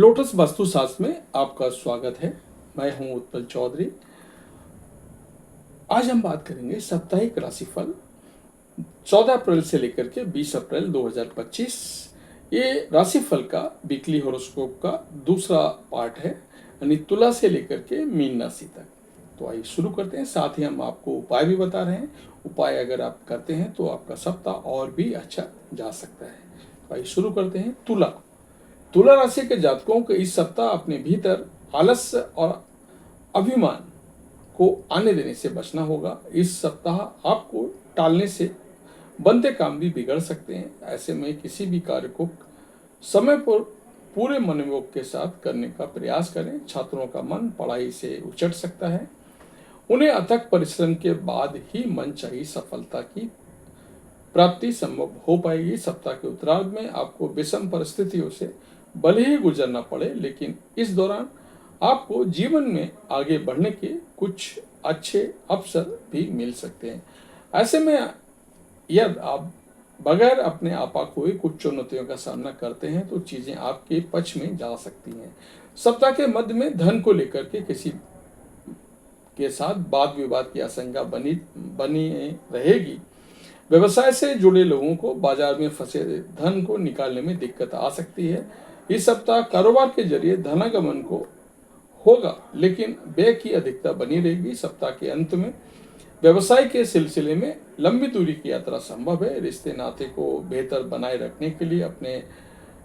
Lotus वास्तुशास्त्र में आपका स्वागत है। मैं हूं उत्पल चौधरी। आज हम बात करेंगे साप्ताहिक राशिफल 14 अप्रैल से लेकर के 20 अप्रैल 2025। ये राशिफल का वीकली हॉरोस्कोप का दूसरा पार्ट है, यानी तुला से लेकर के मीन राशि तक। तो आइए शुरू करते हैं। साथ ही हम आपको उपाय भी बता रहे हैं। उपाय अगर आप करते हैं तो आपका सप्ताह और भी अच्छा जा सकता है। तो आइए शुरू करते हैं। तुला राशि के जातकों को इस सप्ताह अपने भीतर आलस्य और अभिमान को आने देने से बचना होगा। इस सप्ताह आपको टालने से बनते काम भी बिगड़ सकते हैं। ऐसे में किसी भी कार्य को समय पर पूरे मनोयोग के साथ करने का प्रयास करें। छात्रों का मन पढ़ाई से उचट सकता है। उन्हें अथक परिश्रम के बाद ही मनचाही सफलता की प्राप्ति संभव हो पाएगी। सप्ताह के उत्तरार्ध में आपको विषम परिस्थितियों से भले ही गुजरना पड़े, लेकिन इस दौरान आपको जीवन में आगे बढ़ने के कुछ अच्छे अवसर भी मिल सकते हैं। ऐसे में यदि आप बगैर अपने आपा खोए कुछ चुनौतियों का सामना करते हैं तो चीजें आपके पक्ष में जा सकती हैं। सप्ताह के मध्य में धन को लेकर के किसी के साथ वाद विवाद की आशंका बनी रहेगी। व्यवसाय से जुड़े लोगों को बाजार में फंसे धन को निकालने में दिक्कत आ सकती है। इस सप्ताह कारोबार के जरिए धनागमन को होगा, लेकिन व्यय की अधिकता बनी रहेगी। सप्ताह के अंत में व्यवसाय के सिलसिले में लंबी दूरी की यात्रा संभव है। रिश्ते नाते को बेहतर बनाए रखने के लिए अपने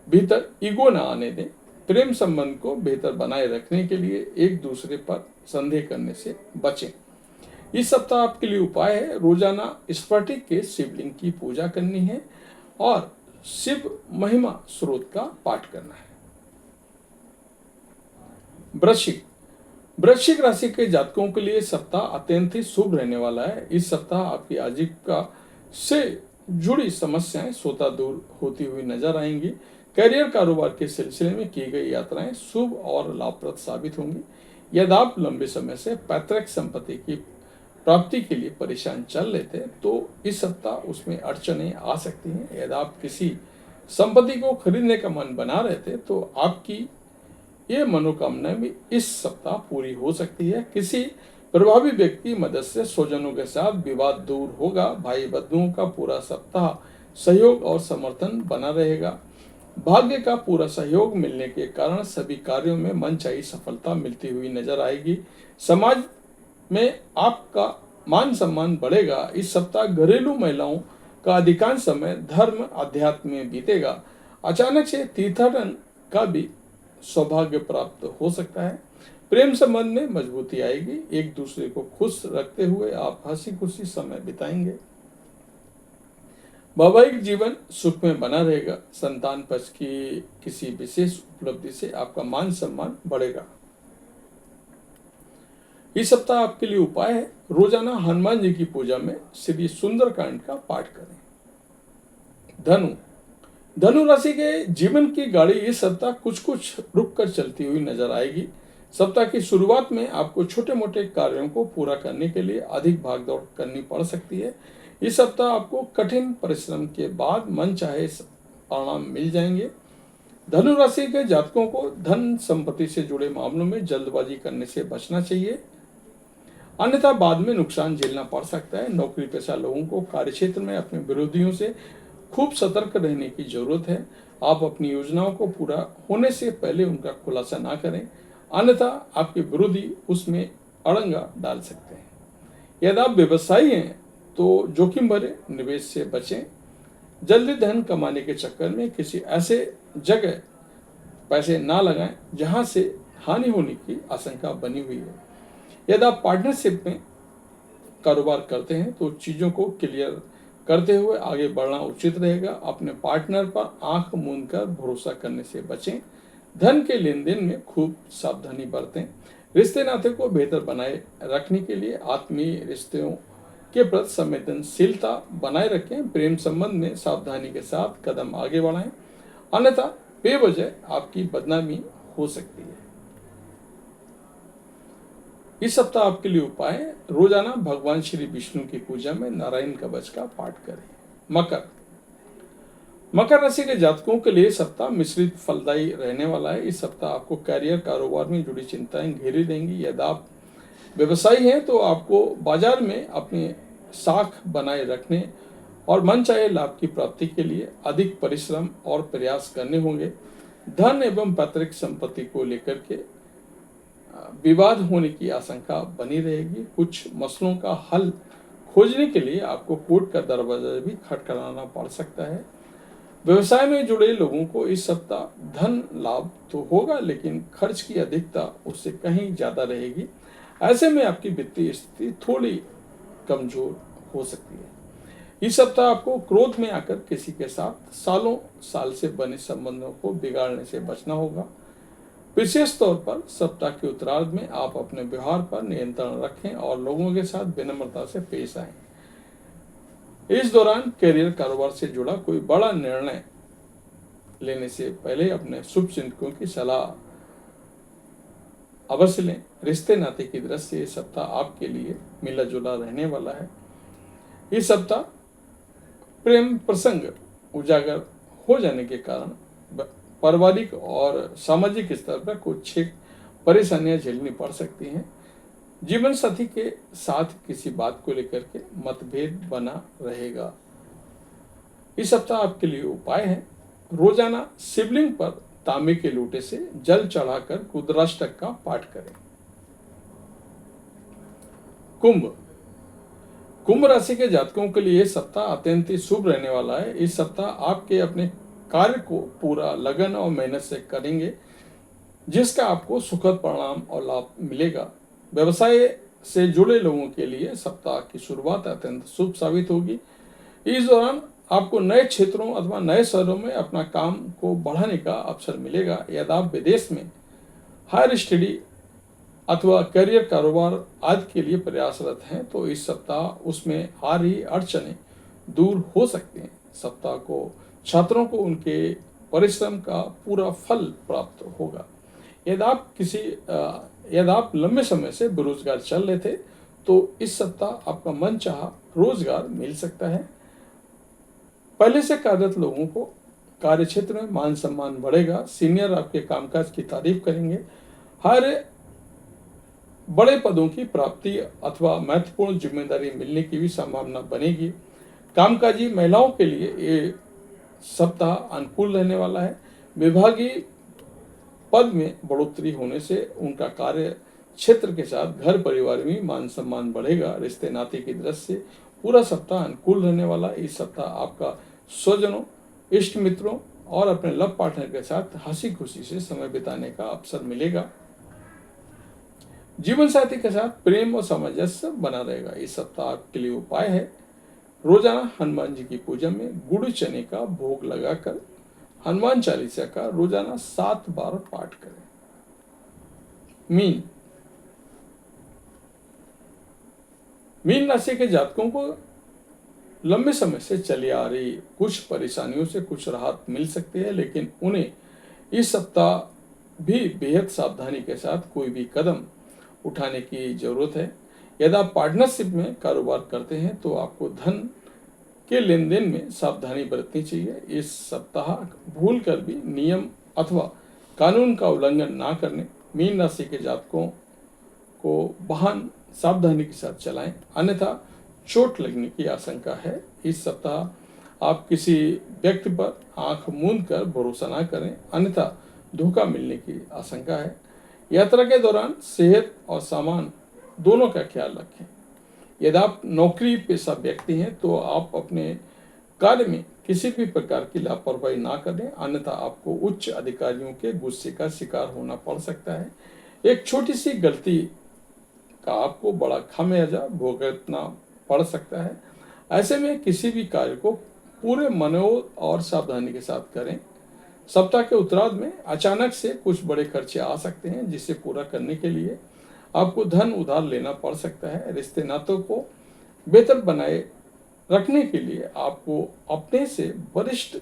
भीतर ईगो न आने दें। प्रेम संबंध को बेहतर बनाए रखने के लिए एक दूसरे पर संदेह करने से बचें। इस सप्ताह आपके लिए उपाय है, रोजाना स्फटिक के शिवलिंग की पूजा करनी है और शिव महिमा स्रोत का पाठ करना है। वृश्चिक राशि के जातकों के लिए सप्ताह अत्यंत ही शुभ रहने वाला है। इस सप्ताह आपकी आजीविका से जुड़ी समस्याएं स्वतः दूर होती हुई नजर आएंगी। करियर कारोबार के सिलसिले में की गई यात्राएं शुभ और लाभप्रद साबित होंगी। यदि आप लंबे समय से पैतृक संपत्ति की प्राप्ति के लिए परेशान चल रहे थे तो इस सप्ताह उसमें अड़चनें आ सकती हैं। यदि आप किसी संपत्ति को खरीदने का मन बना रहे थे तो आपकी ये मनोकामना भी इस सप्ताह पूरी हो सकती है। किसी प्रभावी व्यक्ति की मदद से स्वजनों के साथ विवाद दूर होगा। भाई बंधुओं का पूरा सप्ताह सहयोग और समर्थन बना रहेगा। भाग्य का पूरा सहयोग मिलने के कारण सभी कार्यों में मनचाही सफलता मिलती हुई नजर आएगी। समाज में आपका मान सम्मान बढ़ेगा। इस सप्ताह घरेलू महिलाओं का अधिकांश समय धर्म अध्यात्म में बीतेगा। अचानक से तीर्थाटन का भी सौभाग्य प्राप्त हो सकता है। प्रेम संबंध में मजबूती आएगी। एक दूसरे को खुश रखते हुए आप हंसी खुशी समय बिताएंगे। वैवाहिक जीवन सुख में बना रहेगा। संतान पक्ष की किसी विशेष उपलब्धि से आपका मान सम्मान बढ़ेगा। इस सप्ताह आपके लिए उपाय है, रोजाना हनुमान जी की पूजा में श्री सुंदरकांड का पाठ करें। धनु राशि के जीवन की गाड़ी इस सप्ताह कुछ रुक कर चलती हुई नजर आएगी। सप्ताह की शुरुआत में आपको छोटे मोटे कार्यों को पूरा करने के लिए अधिक भागदौड़ करनी पड़ सकती है। इस सप्ताह आपको कठिन परिश्रम के बाद मन चाहे परिणाम मिल जाएंगे। धनु राशि के जातकों को धन संपत्ति से जुड़े मामलों में जल्दबाजी करने से बचना चाहिए, अन्यथा बाद में नुकसान झेलना पड़ सकता है। नौकरी पेशा लोगों को कार्यक्षेत्र में अपने विरोधियों से खूब सतर्क रहने की जरूरत है। आप अपनी योजनाओं को पूरा होने से पहले उनका खुलासा ना करें, अन्यथा आपके विरोधी उसमें अड़ंगा डाल सकते हैं। यदि आप व्यवसायी हैं तो जोखिम भरे निवेश से बचें। जल्दी धन कमाने के चक्कर में किसी ऐसे जगह पैसे ना लगाएं जहां से हानि होने की आशंका बनी हुई है। यदि आप पार्टनरशिप में कारोबार करते हैं तो चीजों को क्लियर करते हुए आगे बढ़ना उचित रहेगा। अपने पार्टनर पर आंख मूंद कर भरोसा करने से बचें। धन के लेन देन में खूब सावधानी बरतें। रिश्ते नाते को बेहतर बनाए रखने के लिए आत्मीय रिश्तों के प्रति संवेदनशीलता बनाए रखें। प्रेम संबंध में सावधानी के साथ कदम आगे बढ़ाएं, अन्यथा बेवजह आपकी बदनामी हो सकती है। इस सप्ताह आपके लिए उपाय है, रोजाना भगवान श्री विष्णु की पूजा में नारायण कवच का पाठ करें। मकर राशि के जातकों के लिए सप्ताह मिश्रित फलदायी रहने वाला है। इस सप्ताह आपको कैरियर कारोबार में जुड़ी चिंताएं घेरी देंगी। यदि आप व्यवसायी हैं तो आपको बाजार में अपनी साख बनाए रखने और मनचाहे लाभ की प्राप्ति के लिए अधिक परिश्रम और प्रयास करने होंगे। धन एवं पैतृक संपत्ति को लेकर के विवाद होने की आशंका बनी रहेगी। कुछ मसलों का हल खोजने के लिए आपको कोर्ट का दरवाजा भी खटखटाना पड़ सकता है। व्यवसाय में जुड़े लोगों को इस सप्ताह धन लाभ तो होगा, लेकिन खर्च की अधिकता उससे कहीं ज्यादा रहेगी। ऐसे में आपकी वित्तीय स्थिति थोड़ी कमजोर हो सकती है। इस सप्ताह आपको क्रोध में आकर किसी के साथ सालों साल से बने संबंधों को बिगाड़ने से बचना होगा। विशेष तौर पर सप्ताह के उत्तरार्ध में आप अपने व्यवहार पर नियंत्रण रखें और लोगों के साथ विनम्रता से पेश आएं। इस दौरान करियर कारोबार से जुड़ा कोई बड़ा निर्णय लेने से पहले अपने शुभ चिंतकों की सलाह अवश्य लें। रिश्ते नाते की दृष्टि से ये सप्ताह आपके लिए मिला जुला रहने वाला है। इस सप्ताह प्रेम प्रसंग उजागर हो जाने के कारण पारिवारिक और सामाजिक स्तर पर कुछ परेशानियां झेलनी पड़ सकती हैं। जीवन साथी के साथ किसी बात को लेकर के मतभेद बना रहेगा। इस सप्ताह आपके लिए उपाय है, रोजाना शिवलिंग पर तांबे के लोटे से जल चढ़ाकर रुद्राष्टक का पाठ करें। कुंभ राशि के जातकों के लिए सप्ताह अत्यंत ही शुभ रहने वाला है। इस सप्ताह आपके अपने कार्य को पूरा लगन और मेहनत से करेंगे, जिसका आपको सुखद परिणाम और लाभ मिलेगा। व्यवसाय से जुड़े लोगों के लिए सप्ताह की शुरुआत अत्यंत शुभ साबित होगी। इस दौरान आपको नए क्षेत्रों अथवा नए शहरों में अपना काम को बढ़ाने का अवसर मिलेगा। यदि आप विदेश में हायर स्टडी अथवा करियर कारोबार आदि के लिए प्रयासरत हैं तो इस सप्ताह उसमें आ रही अड़चनें दूर हो सकती हैं। सप्ताह को छात्रों को उनके परिश्रम का पूरा फल प्राप्त होगा। यदि आप लंबे समय से बेरोजगार चल रहे थे तो इस सप्ताह आपका मनचाहा रोजगार मिल सकता है। पहले से कार्यरत लोगों को कार्य क्षेत्र में मान सम्मान बढ़ेगा। सीनियर आपके कामकाज की तारीफ करेंगे। हर बड़े पदों की प्राप्ति अथवा महत्वपूर्ण जिम्मेदारी मिलने की भी संभावना बनेगी। कामकाजी महिलाओं के लिए ये सप्ताह अनुकूल रहने वाला है। विभागीय पद में बढ़ोतरी होने से उनका कार्य क्षेत्र के साथ घर परिवार में मान सम्मान बढ़ेगा। रिश्ते नाते की दृष्टि से पूरा सप्ताह अनुकूल रहने वाला। इस सप्ताह आपका स्वजनों, इष्ट मित्रों और अपने लव पार्टनर के साथ हंसी खुशी से समय बिताने का अवसर मिलेगा। जीवन साथी के साथ प्रेम और सामंजस्य बना रहेगा। इस सप्ताह आपके लिए उपाय है, रोजाना हनुमान जी की पूजा में गुड़ चने का भोग लगाकर हनुमान चालीसा का रोजाना 7 बार पाठ करें। मीन राशि के जातकों को लंबे समय से चली आ रही कुछ परेशानियों से कुछ राहत मिल सकती है, लेकिन उन्हें इस सप्ताह भी बेहद सावधानी के साथ कोई भी कदम उठाने की जरूरत है। यदि आप पार्टनरशिप में कारोबार करते हैं तो आपको धन के लेन देन में सावधानी बरतनी चाहिए। इस सप्ताह भूल कर भी नियम अथवा कानून का उल्लंघन ना करने। मीन राशि के जातकों को वाहन सावधानी के साथ चलाएं, अन्यथा चोट लगने की आशंका है। इस सप्ताह आप किसी व्यक्ति पर आंख मूंद कर भरोसा ना करें, अन्यथा धोखा मिलने की आशंका है। यात्रा के दौरान सेहत और सामान दोनों का ख्याल रखें। यदि आप नौकरी पेशा व्यक्ति हैं तो आप अपने कार्य में किसी भी प्रकार की लापरवाही ना करें, अन्यथा आपको उच्च अधिकारियों के गुस्से का शिकार होना पड़ सकता है। एक छोटी सी गलती का आपको बड़ा खामियाजा भुगतना पड़ सकता है। ऐसे में किसी भी कार्य को पूरे मनोयोग और सावधानी के साथ करें। सप्ताह के उत्तरार्ध में अचानक से कुछ बड़े खर्चे आ सकते हैं, जिसे पूरा करने के लिए आपको धन उधार लेना पड़ सकता है। रिश्ते नातों को बेहतर बनाए रखने के लिए आपको अपने से वरिष्ठ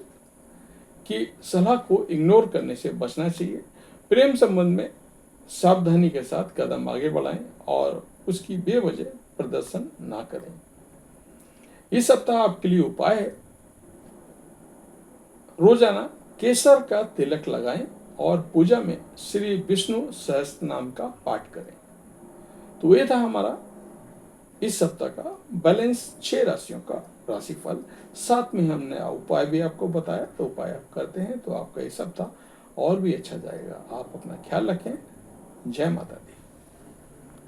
की सलाह को इग्नोर करने से बचना चाहिए। प्रेम संबंध में सावधानी के साथ कदम आगे बढ़ाएं और उसकी बेवजह प्रदर्शन ना करें। इस सप्ताह आपके लिए उपाय है, रोजाना केसर का तिलक लगाएं और पूजा में श्री विष्णु सहस्त्र नाम का पाठ करें। तो ये था हमारा इस सप्ताह का बैलेंस 6 राशियों का राशिफल। साथ में हमने उपाय भी आपको बताया, तो उपाय आप करते हैं तो आपका ये सप्ताह और भी अच्छा जाएगा। आप अपना ख्याल रखें। जय माता दी।